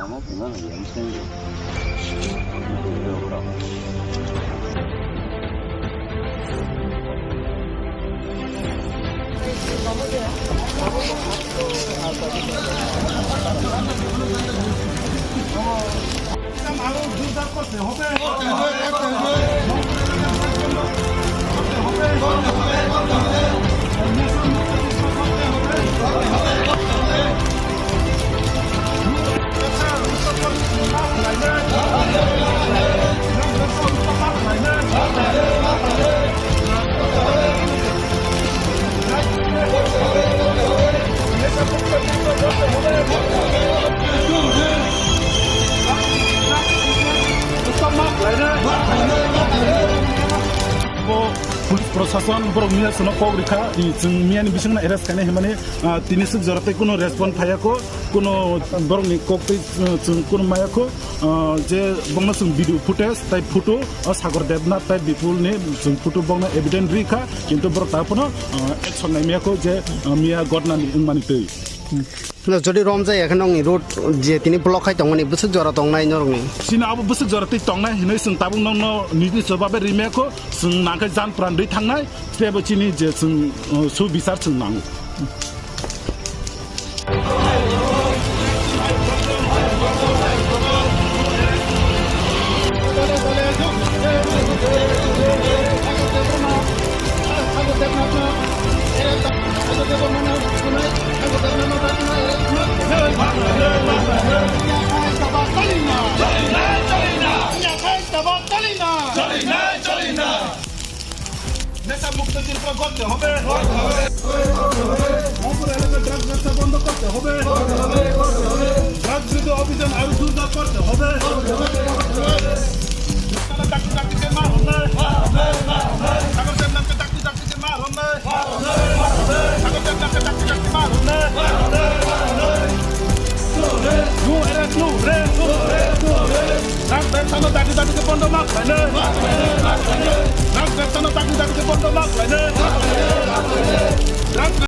Kamu gimana ya misalnya berapa? Police प्रशासन बर मिया सनो पौरिखा जों मियानि बिसंना एरेस्ट खाने हेमाने तिनि सुक जरते कुनो रेस्पॉन्स थायाको कुनो बरनि कोक्ति जों कुनो मायाको जे बंगला जों भिडियो फुटेज ताइ फटो सागर देवनाथ ताइ बिपुलनि जों फटो बंगला एविडेंस रिखा किन्तु बर तापनो एक्शन नाइमियाको जे मिया गडनानि मानि तै যদি রম যায় এখন নং রোড যে তিনি ব্লক খাই তংনি বসে জরা তংনাই নরংনি सिना अब बसक जरते तंनाय हिनै जों ताबुं नंनो निदि सबाबे रिमेको जों नांखै जान प्रान्दै थांनाय सेबो चिनि जे जों सु बिसार जों नांगौ নেশা মুক্ত চিন্তা করতে হবে ড্রাগস ব্যবসা বন্ধ করতে হবে ড্রাগস বিরোধী অভিযান আরো জোরদার করতে হবে ডাক্তারকে মার হবে সাগর দেবনাথকে ডাক্তারকে মার হবে সাগর দেবনাথকে ডাক্তারকে মার হবে নো এরে নো রে নো রে ড্রাগস ব্যবসা ডাক্তারকে বন্ধ মার হবে Drag